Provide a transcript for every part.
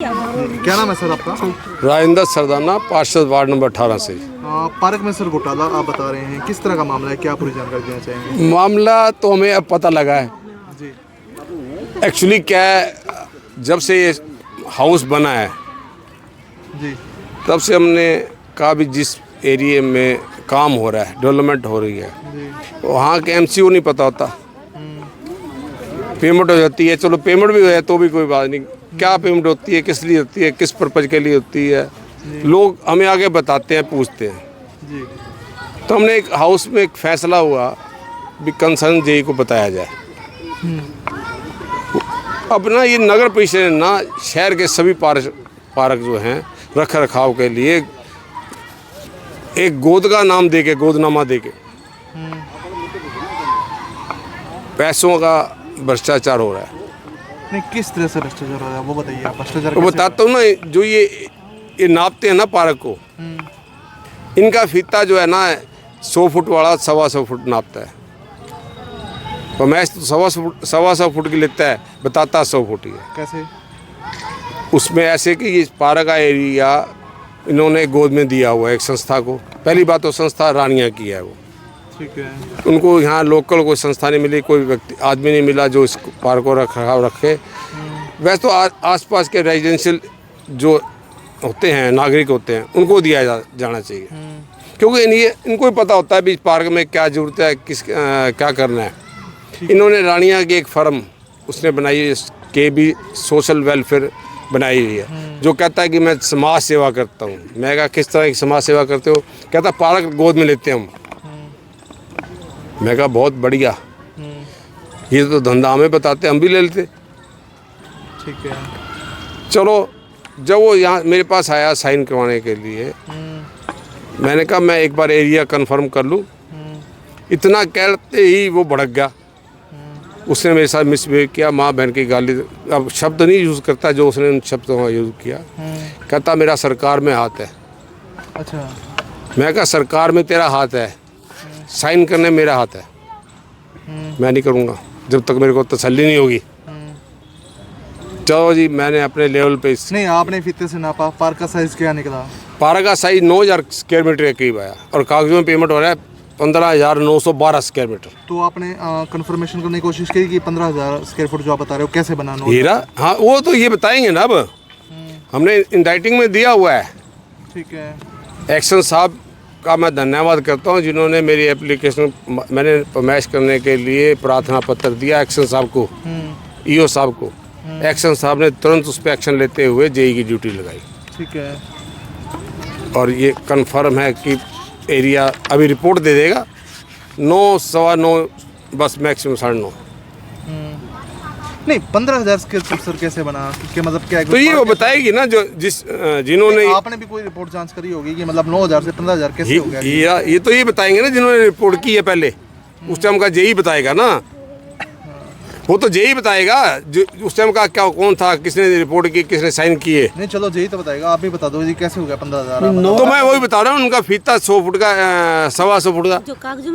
क्या नाम है सर आपका? राजेंद्र सरदाना, पार्षद वार्ड नंबर 18 से। पार्क में सर घोटाला आप बता रहे हैं, किस तरह का मामला है, क्या पूरी जानकारी देना चाहेंगे? मामला तो हमें अब पता लगा है। जी एक्चुअली क्या है, जब से ये हाउस बना है जी तब से हमने कहा भी जिस एरिया में काम हो रहा है, डेवलपमेंट हो रही है, जी वहाँ के एमसीओ नहीं पता होता। पेमेंट हो जाती है, चलो पेमेंट भी हो जाए तो भी कोई बात नहीं, क्या पेमेंट होती है, किस लिए होती है, किस पर्पज़ के लिए होती है, लोग हमें आगे बताते हैं, पूछते हैं। जी तो हमने एक हाउस में एक फैसला हुआ भी कंसर्न जेई को बताया जाए। अब ना ये नगर परिषद ने ना शहर के सभी पार्क जो हैं रख रखाव के लिए एक गोद का नाम देके, गोदनामा देके पैसों का भ्रष्टाचार हो रहा है। नहीं, किस तरह से भ्रष्टाचार हो रहा है वो बताइए आप। भ्रष्टाचार तो कैसे बताता हूँ ना, जो ये नापते हैं ना पार्क को, इनका फीता जो है ना 100 फुट वाला 125 फुट नापता है। तो मैच तो 125 फुट की लेता है, बताता 100 फुट ही है। कैसे? उसमें ऐसे कि ये पार्क का एरिया इन्होंने गोद में दिया हुआ है एक संस्था को। पहली बात तो संस्था रानिया की है वो, ठीक है। उनको यहाँ लोकल कोई संस्था नहीं मिली, कोई व्यक्ति आदमी नहीं मिला जो इस पार्क को रखरखाव रखे। वैसे तो आसपास के रेजिडेंशियल जो होते हैं, नागरिक होते हैं, उनको दिया जाना चाहिए, क्योंकि इनको ही पता होता है भी इस पार्क में क्या जरूरत है, क्या करना है। इन्होंने रानिया की एक फर्म उसने बनाई है, के बी सोशल वेलफेयर बनाई हुई है, जो कहता है कि मैं समाज सेवा करता हूँ। मैं कहा किस तरह की समाज सेवा करते हो? कहता पार्क गोद में लेते हैं हम। मैं कहा बहुत बढ़िया, ये तो धंधा हमें बताते, हम भी ले लेते। ठीक है। चलो, जब वो यहाँ मेरे पास आया साइन करवाने के लिए, मैंने कहा मैं एक बार एरिया कंफर्म कर लूँ। इतना कहते ही वो भड़क गया, उसने मेरे साथ मिसबिहेव किया, माँ बहन की गाली, अब शब्द नहीं यूज़ करता जो उसने उन शब्दों का यूज़ किया। कहता मेरा सरकार में हाथ है। अच्छा। मैं कहा सरकार में तेरा हाथ है, साइन करने मेरा हाथ है, मैं नहीं करूँगा जब तक मेरे को तसल्ली नहीं होगी। चलो जी, मैंने अपने लेवल पे नहीं, आपने फीते से नापा, पार्क का साइज क्या निकला? पार्क का साइज 9000 स्क्वायर मीटर के करीब आया और कागजों में पेमेंट हो रहा है 15,912 स्क्वायर मीटर। तो आपने कंफर्मेशन करने की कोशिश की कि 15,000 स्क्वायर फुट जो आप बता रहे हो कैसे बनाना होगा? हीरा, हाँ वो तो ये बताएंगे ना। अब हमने इंडाइटिंग में दिया हुआ है। ठीक है। एक्शन साहब का मैं धन्यवाद करता हूँ, जिन्होंने मेरी एप्लीकेशन मैंने पमैश करने के लिए प्रार्थना पत्र दिया एक्शन साहब को, ईओ साहब को। एक्शन साहब ने तुरंत उस पर एक्शन लेते हुए जेई की ड्यूटी लगाई। ठीक है। और ये कंफर्म है कि एरिया अभी रिपोर्ट दे देगा 9, 9:15 बस मैक्सिमम 9:30। नहीं, 15,000 स्क्वायर फुट सर कैसे बना? क्या मतलब क्या है? तो ये वो बताएगी ना जो जिन्होंने आपने भी कोई रिपोर्ट जांच करी होगी कि मतलब 9,000 से 15,000 कैसे हो गया? ये तो ये बताएंगे ना जिन्होंने रिपोर्ट की है पहले, उस टाइम का जेई बताएगा ना। वो तो जेई बताएगा जो उस टाइम का क्या, कौन था, किसने रिपोर्ट की, किसने साइन किए। नहीं चलो, जेई तो बताएगा, आप भी बता दो जी कैसे हो गया 15,000? तो मैं वही बता रहा हूँ, उनका फीता 100 फुट का, 125 फुट का, जो कागजों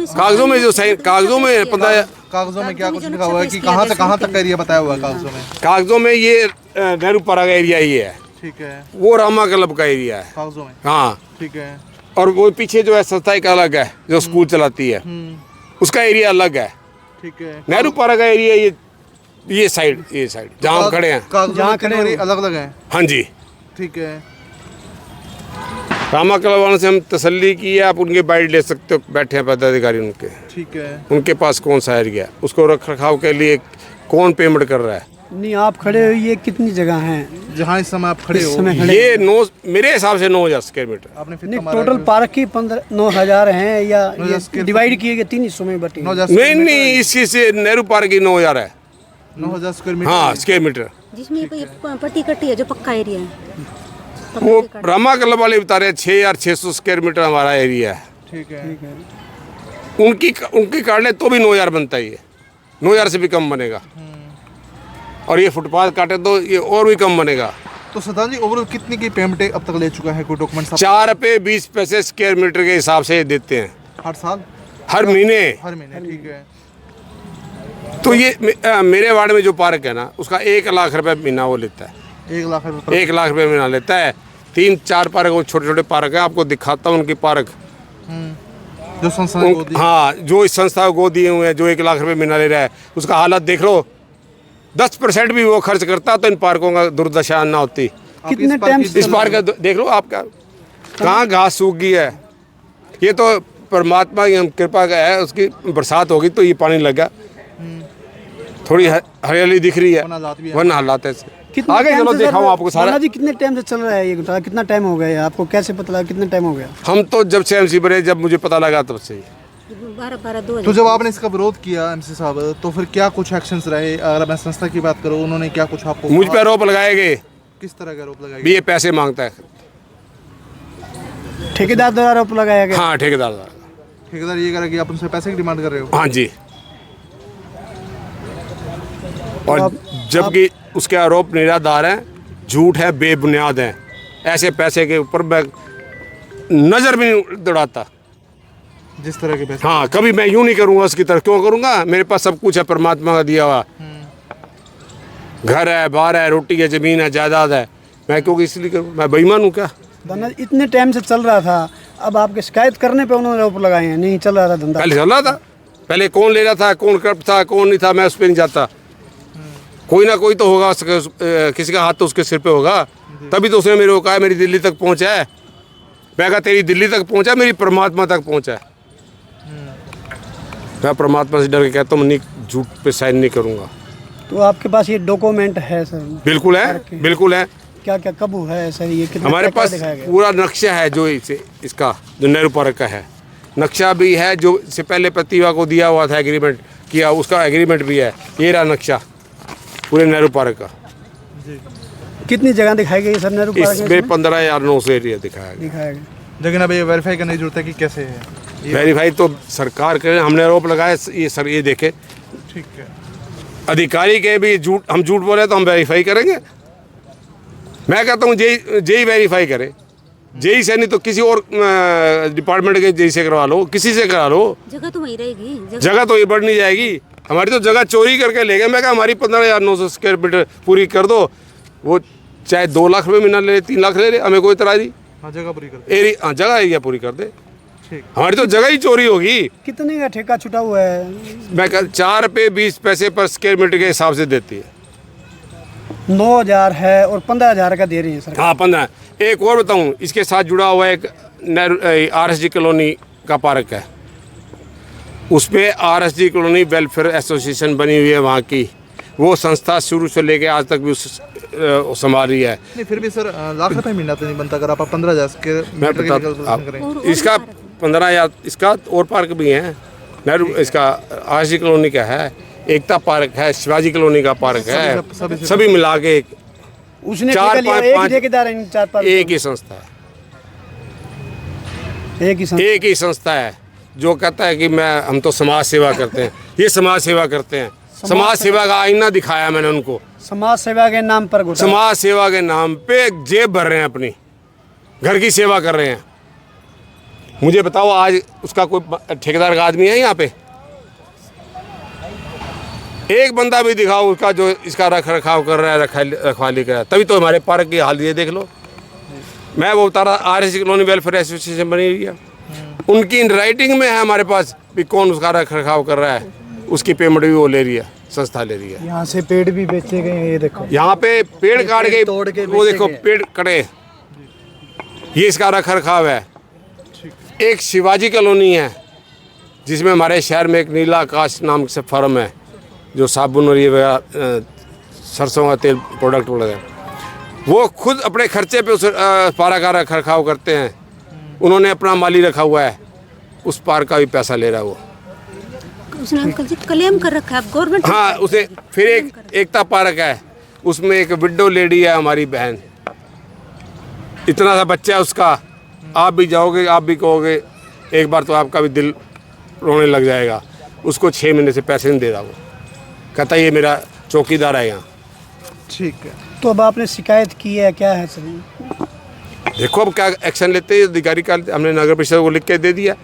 में जो साइन, कागजों में 15। कागजों में क्या कुछ लिखा हुआ है कि कहाँ से कहाँ तक का एरिया बताया हुआ है कागजों में? कागजों में ये नेहरू पारा का एरिया ही है। ठीक है। वो रामा क्लब का एरिया है कागजों में? हाँ। ठीक है। और वो पीछे जो है संस्था एक अलग है जो स्कूल चलाती है, उसका एरिया अलग है। ठीक है। नेहरू पारा का एरिया ये साइड जहाँ हम खड़े हैं, जहाँ खड़े अलग अलग हैं। हाँ जी। ठीक है। रामा क्लब वालों से हम तसल्ली की है, आप उनके बाइट ले सकते हो, बैठे हैं पदाधिकारी उनके। ठीक है। उनके पास कौन सा एरिया, उसको रख रखाव के लिए कौन पेमेंट कर रहा है। नहीं, आप खड़े हो, ये कितनी जगह हैं जहाँ इस समय आप खड़े हो? ये मेरे हिसाब से 9,000 स्क्वायर मीटर। आपने नहीं, टोटल पार्क की 9,000 हैं या ये डिवाइड किए गए 3 हिस्सों में बटे? नहीं, इसी से नेहरू पार्क की 9,000 है। 9,000 स्क्वायर मीटर? हाँ, स्क्वायर मीटर। जिसमें ये पट्टी कट्टी है जो पक्का एरिया है। वो रामा क्लब वाले बता रहे हैं 6,600 स्क्वायर मीटर हमारा एरिया है। ठीक है। उनकी काट ले तो भी 9,000 बनता ही है, 9,000 से भी कम बनेगा। और ये फुटपाथ काटे तो ये और भी कम बनेगा। तो सदान जी, ओवरऑल कितनी की पेमेंट अब तक ले चुका है? कोई डॉक्यूमेंट? 4 रुपये 20 पैसे स्क्वायर मीटर के हिसाब से देते हैं हर साल? हर महीने। ठीक है। तो ये मेरे वार्ड में जो पार्क है ना, उसका 1 लाख रुपए महीना वो लेता है। 1 लाख रुपए 1 लाख रुपये महीना लेता है। 3-4 पार्क, वो छोटे छोटे पार्क हैं, आपको दिखाता हूँ उनकी पार्क। जो संस्था ने वो दी। हाँ, जो इस संस्था को दिए हुए हैं, जो 1 लाख रुपये महीना ले रहा है, उसका हालत देख लो। 10% भी वो खर्च करता तो इन पार्कों का दुर्दशा ना होती। कितने टाइम से इस पार्क का देख लो आपका कहाँ घास सूख गई है। ये तो परमात्मा की कृपा का है, उसकी बरसात होगी तो ये पानी लगा, थोड़ी हरियाली दिख रही है, वरना हालात ऐसे। कितने आगे टाइम चलो से दिखाऊं सर, आपको सारा। मोना जी कितने टाइम से चल रहा है ये घोटाला? कितना टाइम हो गया है आपको? कैसे पता लगा? कितना टाइम हो गया? हम तो जब से एमसी बने, जब मुझे पता लगा तब से ही। 12-12-2000। तो जब आपने इसका विरोध किया एमसी साहब, तो फिर क्या कुछ एक्शंस रहे? अगर मैं संस्था की बात करूँ, उन्होंने क्या कुछ आपको मुझ पर आरोप लगाए गए किस तरह का आरोप लगाया? भी ये पैसे मांगता है। ठेकेदार द्वारा आरोप लगाया गया? हाँ, ठेकेदार द्वारा। ठेकेदार ये कह रहा है कि आप उनसे पैसे की डिमांड कर रहे हो? हाँ जी। और जबकि उसके आरोप निराधार हैं, झूठ है, बेबुनियाद हैं। ऐसे पैसे के ऊपर मैं नजर भी नहीं दौड़ाता। जिस तरह के पैसे। हाँ, कभी मैं यूं नहीं करूंगा उसकी तरह। क्यों करूंगा? मेरे पास सब कुछ है, परमात्मा का दिया हुआ। घर है, बार है, रोटी है, जमीन है, जायदाद है। मैं क्योंकि इसलिए करूँ? मैं बेईमान हूँ क्या? धंधा इतने टाइम से चल रहा था, अब आपके शिकायत करने पे उन्होंने आरोप लगाए हैं? नहीं चल रहा था धंधा? पहले चल रहा था। पहले कौन ले रहा था, कौन करप्ट था, कौन नहीं था, मैं उस पर नहीं जाता। कोई ना कोई तो होगा, किसी का हाथ तो उसके सिर पे होगा, तभी तो उसने मेरे को कहा मेरी दिल्ली तक पहुंचा है। मैं कहा तेरी दिल्ली तक पहुंचा, मेरी परमात्मा तक पहुंचा है। मैं परमात्मा से डर के कहता हूँ, नहीं, झूठ पे साइन नहीं करूंगा। तो आपके पास ये डॉक्यूमेंट है सर? बिल्कुल है, बिल्कुल है। क्या क्या कब है सर? ये कितना हमारे क्या पास दिखाया गया? पूरा नक्शा है, जो इसका जो नेहरू पार्क का है, नक्शा भी है। जो इससे पहले प्रतिभा को दिया हुआ था, एग्रीमेंट किया, उसका एग्रीमेट भी है। ये रहा नक्शा पूरे नेहरू पार्क का। कितनी जगह दिखाई गई सर नेहरू पार्क में? इसमें 15,900 एरिया दिखाया गया। दिखाया गया। लेकिन अब ये वेरीफाई करने की जरूरत है कि कैसे है ये? वेरीफाई तो सरकार करे, हमने आरोप लगाए। ये सर ये देखे, ठीक है। अधिकारी के भी झूठ, हम झूठ बोले तो हम वेरीफाई करेंगे। मैं कहता हूँ जेई वेरीफाई करे। जेई से नहीं तो किसी और डिपार्टमेंट के जेई से करवा लो, किसी से करा लो। जगह तो वही रहेगी। जगह तो ये बढ़ नहीं जाएगी। हमारी तो जगह चोरी करके ले गए। मैं कहा हमारी 15,900 स्क्वायर फीट पूरी कर दो। वो चाहे 2 लाख रुपये महीना ले, 3 लाख ले ले, हमें कोई इतराज़ नहीं। हाँ, जगह पूरी कर दे। एरिया, हाँ, जगह एरिया पूरी कर दे। ठीक। हमारी तो जगह ही चोरी होगी। कितने का ठेका छुटा हुआ है? मैं कहा 4 रुपये 20 पैसे पर स्क्वायर मीटर के हिसाब से देती है। 9,000 है और 15,000 का दे रही है सर। हाँ, 15। एक और बताऊँ, इसके साथ जुड़ा हुआ एक RSG कॉलोनी का पार्क है। उस पर RSG कॉलोनी वेलफेयर एसोसिएशन बनी हुई है वहाँ की। वो संस्था शुरू से लेके आज तक भी उस संभाल रही है। नहीं, फिर भी सर लाख रुपए महीना तो नहीं बनता अगर आप 15,000 स्क्वायर मैं मीटर की बता कैलकुलेशन करें। और इसका 15,000, इसका और पार्क भी है। नेहरू, इसका RSG कॉलोनी का है, एकता पार्क है, शिवाजी कॉलोनी का पार्क है, सभी मिला के उसने 4, ठेका लिया, 5, एक 5 ठेकेदार है, 4-5 एक ही संस्था है। एक ही संस्था है जो कहता है कि हम तो समाज सेवा करते हैं। ये समाज सेवा करते हैं। समाज सेवा का आईना दिखाया मैंने उनको। समाज सेवा के नाम पर घोटाला। समाज सेवा के नाम पे जेब भर रहे हैं, अपनी घर की सेवा कर रहे हैं। मुझे बताओ, आज उसका कोई ठेकेदार का आदमी है यहाँ पे? एक बंदा भी दिखाओ उसका जो इसका रख रखाव कर रहा है, रखवाली कर रहा है। तभी तो हमारे पार्क की हाल ये देख लो। मैं वो बता रहा, RSG कॉलोनी वेलफेयर एसोसिएशन बनी हुई है, उनकी इन राइटिंग में है हमारे पास भी कौन उसका रख रखाव कर रहा है। उसकी पेमेंट भी वो ले रही है, संस्था ले रही है। यहाँ से पेड़ भी बेचे गए हैं, ये देखो। यहाँ पे पेड़ काट के तोड़ के वो बेचे देखो गए। पेड़ कटे, ये इसका रख रखाव है। एक शिवाजी कॉलोनी है जिसमें हमारे शहर में एक नीला आकाश नाम से फर्म है जो साबुन और ये सरसों का तेल प्रोडक्ट वगैरह, वो खुद अपने खर्चे पे उस पार्क का रख रखाव करते हैं। उन्होंने अपना माली रखा हुआ है, उस पार्क का भी पैसा ले रहा है वो। उसने अंकल जी क्लेम कर रखा है गवर्नमेंट। हाँ, उसे फिर एक एकता पार्क है, उसमें एक विडो लेडी है हमारी बहन, इतना सा बच्चा है उसका। आप भी जाओगे, आप भी कहोगे एक बार तो आपका भी दिल रोने लग जाएगा। उसको 6 महीने से पैसे नहीं दे रहा वो, कहता ये मेरा चौकीदार है यहाँ। ठीक है। तो अब आपने शिकायत की है, क्या है सर? देखो अब क्या एक्शन लेते हैं अधिकारी का। हमने नगर परिषद को लिख के दे दिया।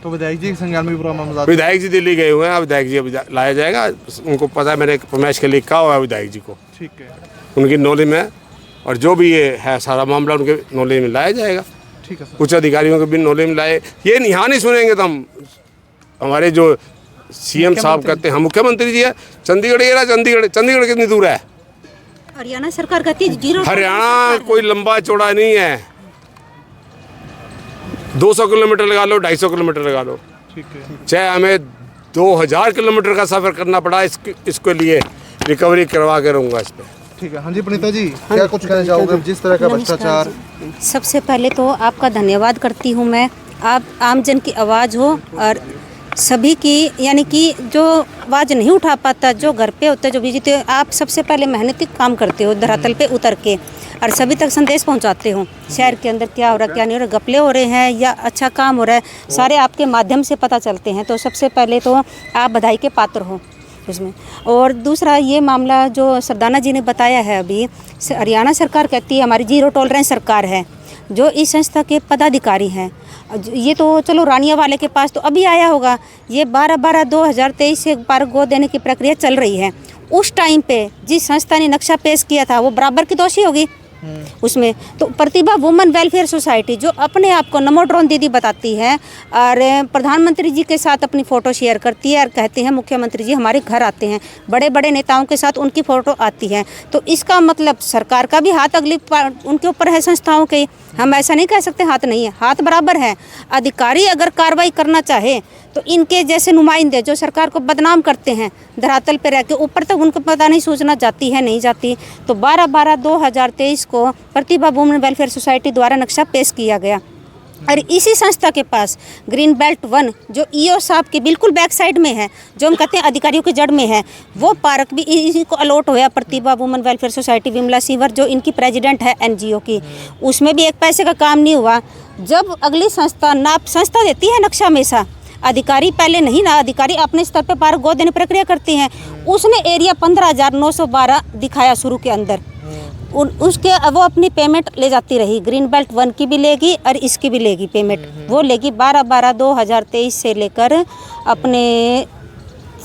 तो विधायक जी के संज्ञान में भी पूरा मामला विधायक जी दिल्ली गए हुए हैं, अब विधायक जी अभी लाया जाएगा। उनको पता है, मैंने फरमाइश के लिए कहा हुआ है विधायक जी को, ठीक है। उनकी नॉलेज में और जो भी ये है सारा मामला उनके नॉलेज में लाया जाएगा। ठीक है सर। उच्च अधिकारियों के भी नॉलेज में लाए। ये यहाँ नहीं सुनेंगे तो हम हमारे जो सीएम साहब कहते हैं, हम मुख्यमंत्री जी है, चंडीगढ़ ये रहा, चंडीगढ़ कितनी दूर है? हरियाणा सरकार कहती है जीरो हरियाणा कोई लंबा चौड़ा नहीं है, 200 किलोमीटर लगा लो, 250 किलोमीटर लगा लो, ठीक है। चाहे हमें 2000 किलोमीटर का सफ़र करना पड़ा इसके लिए रिकवरी करवा के रहूँगा इस पर। ठीक है। हाँ जी पुनीता जी, क्या कुछ कहना चाहोगे जिस तरह का भ्रष्टाचार? सबसे पहले तो आपका धन्यवाद करती हूँ मैं। आप आमजन की आवाज़ हो और सभी की, यानी कि जो आवाज़ नहीं उठा पाता, जो घर पे होता है, जो बिजली, आप सबसे पहले मेहनती काम करते हो, धरातल पे उतर के और सभी तक संदेश पहुंचाते हो। शहर के अंदर क्या हो रहा है, क्या नहीं हो रहा, घपले हो रहे हैं या अच्छा काम हो रहा है, सारे आपके माध्यम से पता चलते हैं। तो सबसे पहले तो आप बधाई के पात्र हो उसमें। और दूसरा ये मामला जो सरदाना जी ने बताया है अभी, हरियाणा सरकार कहती है हमारी जीरो टॉलरेंस सरकार है। जो इस संस्था के पदाधिकारी हैं, ये तो चलो रानिया वाले के पास तो अभी आया होगा, ये 12/12/2023 से पार्क गोद देने की प्रक्रिया चल रही है। उस टाइम पे जिस संस्था ने नक्शा पेश किया था वो बराबर की दोषी होगी उसमें। तो प्रतिभा वुमेन वेलफेयर सोसाइटी जो अपने आप को नमो ड्रोन दीदी बताती है और प्रधानमंत्री जी के साथ अपनी फ़ोटो शेयर करती है और कहते हैं मुख्यमंत्री जी हमारे घर आते हैं, बड़े बड़े नेताओं के साथ उनकी फ़ोटो आती है, तो इसका मतलब सरकार का भी हाथ अगली उनके ऊपर है, संस्थाओं के। हम ऐसा नहीं कह सकते हाथ नहीं है, हाथ बराबर है। अधिकारी अगर कार्रवाई करना चाहे तो इनके जैसे नुमाइंदे जो सरकार को बदनाम करते हैं, धरातल पे रह के ऊपर तक उनको पता नहीं सूचना जाती है, नहीं जाती। तो 12/12/2023 को प्रतिभा वुमेन वेलफेयर सोसाइटी द्वारा नक्शा पेश किया गया और इसी संस्था के पास ग्रीन बेल्ट 1 जो ईओ साहब के बिल्कुल बैक साइड में है, जो हम कहते हैं अधिकारियों के जड़ में है, वो पार्क भी इसी को अलॉट हुआ। Pratibha women welfare society Vimla सीवर जो इनकी प्रेसिडेंट है एनजीओ की, उसमें भी एक पैसे का काम नहीं हुआ। जब अगली संस्था देती है नक्शा हमेशा, अधिकारी पहले नहीं ना, अधिकारी अपने स्तर पर पार्क गोद देने प्रक्रिया करती हैं। उसने एरिया 15,912 दिखाया शुरू के अंदर, उसके वो अपनी पेमेंट ले जाती रही। ग्रीन बेल्ट 1 की भी लेगी और इसकी भी लेगी पेमेंट, वो लेगी 12/12/2023 से लेकर अपने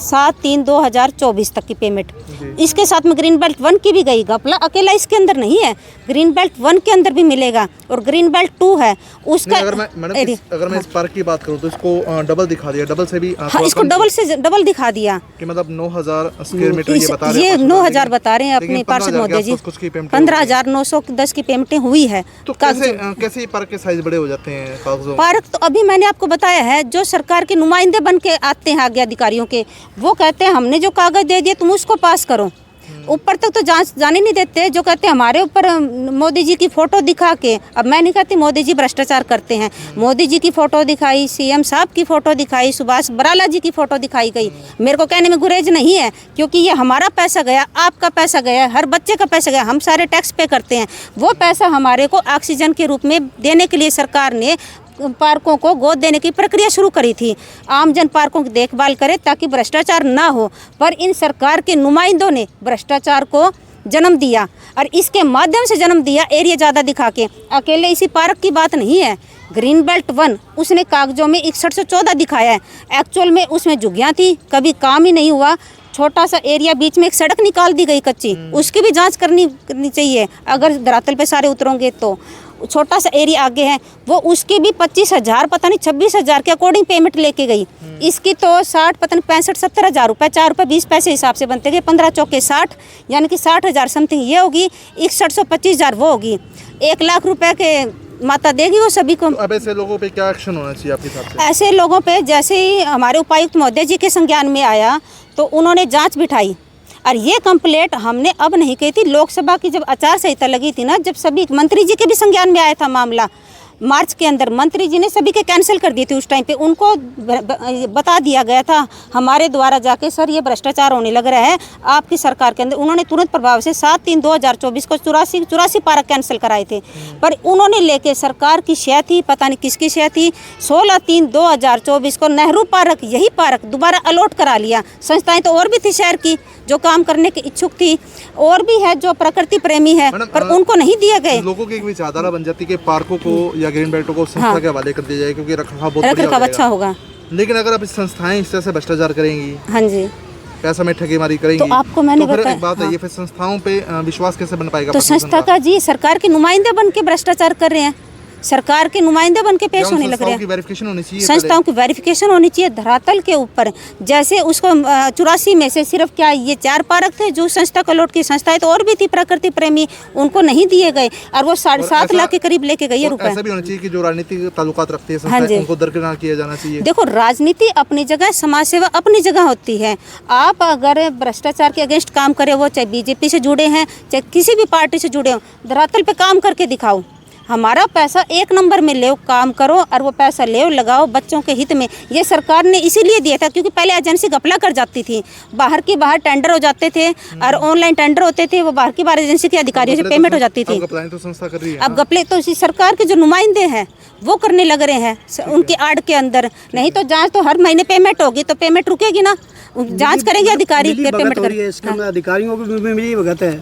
7/3/2024 तक की पेमेंट। इसके साथ में ग्रीन बेल्ट 1 की भी गई। घपला अकेला इसके अंदर नहीं है, ग्रीन बेल्ट 1 के अंदर भी मिलेगा और ग्रीन बेल्ट 2 है उसका। अगर मैं इस पार्क की बात करूं तो इसको डबल दिखा दिया, डबल से भी हाँ, इसको डबल से डबल दिखा दिया कि मतलब 9,000 स्क्वायर मीटर ये बता रहे हैं। ये 9,000 बता रहे हैं अपने पार्षद महोदय जी। 15,910 की पेमेंटें हुई है। तो कैसे ये पार्क के साइज बड़े हो जाते हैं कागजों? पार्क तो अभी मैंने आपको बताया है, जो सरकार के नुमाइंदे बन के आते हैं आगे अधिकारियों के, वो कहते हैं हमने जो कागज दे दिए तुम उसको पास करो। ऊपर तक तो जांच जाने नहीं देते, जो कहते हैं हमारे ऊपर मोदी जी की फ़ोटो दिखा के। अब मैं नहीं कहती मोदी जी भ्रष्टाचार करते हैं, मोदी जी की फ़ोटो दिखाई, सीएम साहब की फ़ोटो दिखाई, सुभाष बराला जी की फ़ोटो दिखाई गई। मेरे को कहने में गुरेज नहीं है, क्योंकि ये हमारा पैसा गया, आपका पैसा गया, हर बच्चे का पैसा गया, हम सारे टैक्स पे करते हैं। वो पैसा हमारे को ऑक्सीजन के रूप में देने के लिए सरकार ने पार्कों को गोद देने की प्रक्रिया शुरू करी थी। आमजन पार्कों की देखभाल करे ताकि भ्रष्टाचार ना हो, पर इन सरकार के नुमाइंदों ने भ्रष्टाचार को जन्म दिया और इसके माध्यम से जन्म दिया एरिया ज़्यादा दिखा के। अकेले इसी पार्क की बात नहीं है, ग्रीन बेल्ट 1 उसने कागजों में 6114 दिखाया है, एक्चुअल में उसमें झुग्गियाँ थी, कभी काम ही नहीं हुआ। छोटा सा एरिया बीच में एक सड़क निकाल दी गई कच्ची, उसकी भी जांच करनी चाहिए। अगर धरातल पे सारे उतरोगे तो छोटा सा एरिया आगे है, वो उसकी भी 25,000 पता नहीं 26,000 के अकॉर्डिंग पेमेंट लेके गई। इसकी तो 60 पता नहीं 65-70,000 रुपये, 4 रुपये 20 पैसे हिसाब से बनते गए, 15 चौके 60 यानी कि 60,000 समथिंग ये होगी, 6125,000 वो होगी, 1 लाख रुपए के माता देगी वो सभी को। तो अब ऐसे लोगों पे क्या एक्शन होना चाहिए आपके हिसाब से? ऐसे लोगों पे जैसे ही हमारे उपायुक्त महोदय जी के संज्ञान में आया तो उन्होंने जांच बिठाई और ये कंप्लेंट हमने अब नहीं कही थी। लोकसभा की जब आचार संहिता लगी थी ना, जब सभी मंत्री जी के भी संज्ञान में आया था मामला मार्च के अंदर, मंत्री जी ने सभी के कैंसिल कर दिए थे। उस टाइम पे उनको बता दिया गया था हमारे द्वारा जाके, सर ये भ्रष्टाचार होने लग रहा है आपकी सरकार के अंदर। उन्होंने तुरंत प्रभाव से 7/3/2024 को 84 पार्क कैंसिल कराए थे, पर उन्होंने लेके सरकार की शय थी, पता नहीं किसकी शय थी, 16/3/2024 को नेहरू पार्क, यही पार्क दोबारा अलॉट करा लिया। संस्थाएं तो और भी थी शहर की जो काम करने के इच्छुक थी, और भी है जो प्रकृति प्रेमी है, पर उनको नहीं दिए गए। लोगों की एक विचारधारा बन जाती है कि पार्कों को या ग्रीन बेल्टों को संस्था के हवाले कर दिया जाए क्योंकि रखरखाव बहुत बढ़िया हो अच्छा होगा। लेकिन अगर अब संस्थाएं इस तरह से भ्रष्टाचार करेंगी, हाँ जी, पैसा में ठगीमारी करेंगी तो आपको मैंने तो फिर बताया, एक बात है हाँ। ये फिर संस्थाओं पे विश्वास कैसे बन पाएगा तो प्रशासन संस्था का जी सरकार के नुमाइंदे बन के भ्रष्टाचार कर रहे हैं, सरकार के नुमाइंदे बन के पेश या उन होने लग रहे संस्थाओं की हैं। वेरिफिकेशन होनी चाहिए संस्थाओं की वेरिफिकेशन होनी चाहिए धरातल के ऊपर। जैसे उसको 84 में से सिर्फ क्या ये 4 पार्क थे जो संस्था को लौट की संस्था है, तो और भी थी प्रकृति प्रेमी, उनको नहीं दिए गए और वो 7.5 लाख के करीब लेके गए ये रुपए। ऐसा भी होना चाहिए कि जो राजनीतिक ताल्लुकात रखती है हाँ जी। संस्था उनको दरकिनार किया जाना चाहिए। देखो राजनीति अपनी जगह, समाज सेवा अपनी जगह होती है। आप अगर भ्रष्टाचार के अगेंस्ट काम करें, वो चाहे बीजेपी से जुड़े हैं चाहे किसी भी पार्टी से जुड़े हो, धरातल पे काम करके दिखाओ। हमारा पैसा 1 नंबर में ले काम करो और वो पैसा ले लगाओ बच्चों के हित में। ये सरकार ने इसीलिए दिया था क्योंकि पहले एजेंसी घपला कर जाती थी, बाहर के बाहर टेंडर हो जाते थे और ऑनलाइन टेंडर होते थे, वो बाहर की बाहर एजेंसी के अधिकारियों से पेमेंट हो जाती थी। तो संस्था कर रही है। अब घपले तो इसी सरकार के जो नुमाइंदे हैं वो करने लग रहे हैं उनके आड़ के अंदर। नहीं तो जांच तो हर महीने पेमेंट होगी तो पेमेंट रुकेगी ना, जांच करेंगे अधिकारी फिर पेमेंट करेंगे। अधिकारियों को भी मिली भगत है,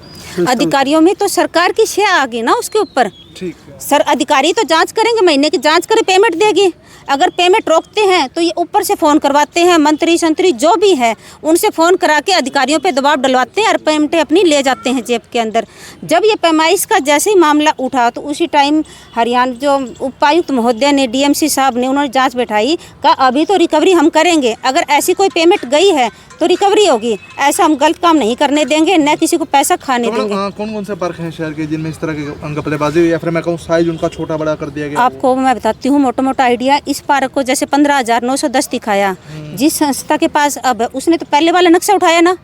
अधिकारियों में तो सरकार की शे आ गई ना उसके ऊपर। ठीक है। सर अधिकारी तो जांच करेंगे, महीने की जांच करे पेमेंट देगी। अगर पेमेंट रोकते हैं तो ये ऊपर से फ़ोन करवाते हैं, मंत्री संतरी जो भी है उनसे फ़ोन करा के अधिकारियों पे दबाव डलवाते हैं और पेमेंटें अपनी ले जाते हैं जेब के अंदर। जब ये पैमाइश का जैसे ही मामला उठा तो उसी टाइम हरियाणा जो उपायुक्त महोदय ने, डीएमसी साहब ने, उन्होंने जांच बैठाई, कहा अभी तो रिकवरी हम करेंगे, अगर ऐसी कोई पेमेंट गई है तो रिकवरी होगी, ऐसा हम गलत काम नहीं करने देंगे, न किसी को पैसा खाने देंगे। कौन कौन से पार्क हैं शहर के जिनमें इस तरह की घपलेबाजी हुई या फिर मैं कहूँ साइज उनका छोटा बड़ा कर दिया गया? आपको मैं बताती हूँ मोटा मोटा आइडिया। इस पार्क को जैसे 15,910 दिखाया, जिस संस्था के पास अब उसने तो पहले वाला नक्शा उठाया ना,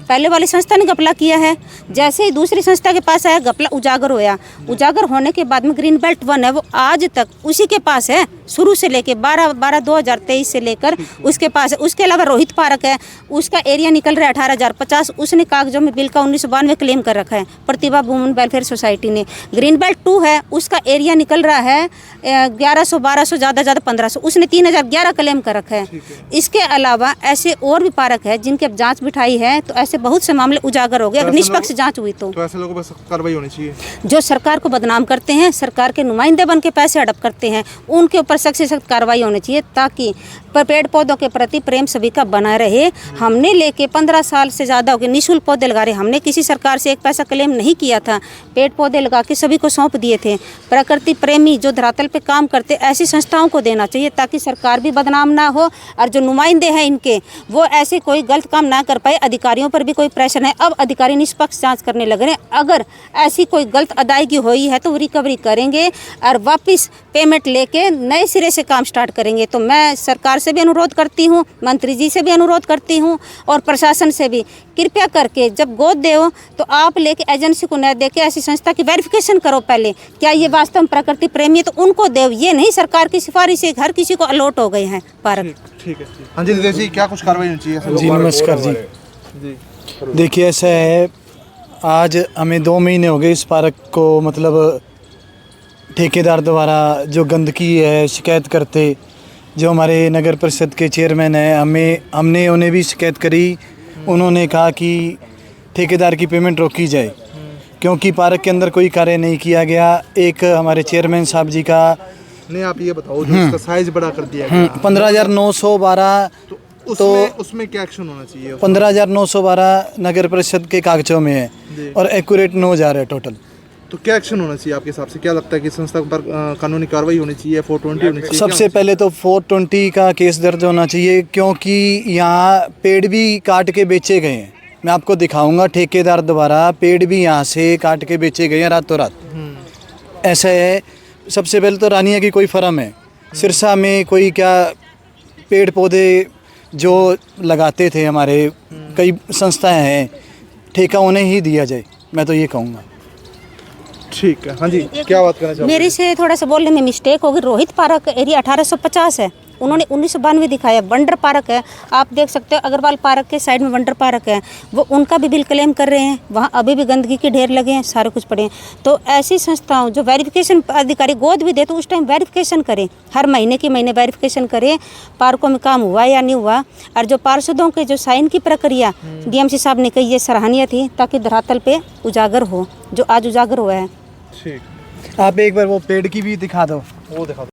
पहले वाली संस्था ने घपला किया है। जैसे ही दूसरी संस्था के पास आया घपला उजागर होया, उजागर होने के बाद में ग्रीन बेल्ट 1 है वो आज तक उसी के पास है, शुरू से लेके 12/12/2023 से लेकर उसके पास है। उसके अलावा रोहित पार्क है, उसका एरिया निकल रहा है 18,050, उसने कागजों में बिल का 1992 क्लेम कर रखा है प्रतिभा वुमेन वेलफेयर सोसाइटी ने। ग्रीन बेल्ट 2 है, उसका एरिया निकल रहा है 1100-1200, ज़्यादा 1500, उसने 3011 क्लेम कर रखा है। इसके अलावा ऐसे और भी पार्क है जिनकी अब जाँच बिठाई है, तो ऐसे बहुत से मामले उजागर हो गए। अगर निष्पक्ष जांच हुई तो ऐसे लोगों पर सख्त कार्रवाई होनी चाहिए। जो सरकार को बदनाम करते हैं, सरकार के नुमाइंदे बन के पैसे हड़प करते हैं, उनके ऊपर सख्त से सख्त कार्रवाई होनी चाहिए ताकि पेड़ पौधों के प्रति प्रेम सभी का बना रहे। हमने लेके 15 साल से ज़्यादा हो गए निःशुल्क पौधे लगा रहे, हमने किसी सरकार से 1 पैसा क्लेम नहीं किया था, पेड़ पौधे लगा के सभी को सौंप दिए थे। प्रकृति प्रेमी जो धरातल पे काम करते ऐसी संस्थाओं को देना चाहिए ताकि सरकार भी बदनाम ना हो और जो नुमाइंदे हैं इनके वो ऐसे कोई गलत काम ना कर पाए। अधिकारियों पर भी कोई प्रेशर है, अब अधिकारी निष्पक्ष जांच करने लग रहे हैं। अगर ऐसी कोई गलत अदायगी हुई है तो रिकवरी करेंगे और वापस पेमेंट लेके नए सिरे से काम स्टार्ट करेंगे। तो मैं सरकार से भी अनुरोध करती हूँ, मंत्री जी से भी अनुरोध करती हूँ और प्रशासन से भी, कृपया करके जब गोद दो तो आप लेके एजेंसी को न दे के ऐसी संस्था की वेरिफिकेशन करो पहले, क्या ये वास्तव में प्रकृति प्रेमी है तो उनको दो, ये नहीं सरकार की सिफारिश से हर किसी को अलॉट हो गए हैं पार्क। ठीक है। हाँ जी निदेश जी, क्या कुछ कार्रवाई होनी चाहिए? जी नमस्कार जी। देखिए ऐसा है, आज हमें 2 महीने हो गए इस पार्क को, मतलब ठेकेदार द्वारा जो गंदगी है शिकायत करते, जो हमारे नगर परिषद के चेयरमैन हैं, हमने उन्हें भी शिकायत करी। उन्होंने कहा कि ठेकेदार की पेमेंट रोकी जाए क्योंकि पार्क के अंदर कोई कार्य नहीं किया गया। एक हमारे चेयरमैन साहब जी का नहीं, आप ये बताओ जो इसका साइज बड़ा कर दिया गया 15,912, तो उसमें क्या एक्शन होना चाहिए? 15,912 नगर परिषद के कागजों में है और एक्यूरेट 9,000 है टोटल। तो क्या एक्शन होना चाहिए आपके हिसाब से? क्या लगता है कि संस्था पर कानूनी कार्रवाई होनी चाहिए, 420 होनी चाहिए? सबसे पहले तो 420 का केस दर्ज होना चाहिए क्योंकि यहाँ पेड़ भी काट के बेचे गए हैं। मैं आपको दिखाऊंगा, ठेकेदार द्वारा पेड़ भी यहाँ से काट के बेचे गए हैं रातों रात। ऐसा है, सबसे पहले तो रानिया की कोई फर्म है, सिरसा में कोई क्या पेड़ पौधे जो लगाते थे हमारे कई संस्थाएं हैं, ठेका उन्हें ही दिया जाए, मैं तो ये कहूँगा। ठीक है। हाँ जी, क्या बात करना चाहोगे? मेरे से थोड़ा सा बोलने में मिस्टेक होगी। रोहित पार्क एरिया 1850 है, उन्होंने 1992 दिखाया। वंडर पार्क है, आप देख सकते हो अग्रवाल पार्क के साइड में वंडर पार्क है, वो उनका भी बिल क्लेम कर रहे हैं, वहाँ अभी भी गंदगी के ढेर लगे हैं, सारे कुछ पड़े हैं। तो ऐसी संस्थाओं जो वेरिफिकेशन अधिकारी गोद भी दे तो उस टाइम वेरिफिकेशन करें, हर महीने के महीने वेरिफिकेशन करें पार्कों में काम हुआ या नहीं हुआ। और जो पार्षदों के जो साइन की प्रक्रिया डीएमसी साहब ने कही, ये सराहनीय थी ताकि धरातल पे उजागर हो, जो आज उजागर हुआ है। ठीक, आप एक बार वो पेड़ की भी दिखा दो। वो दिखा दो।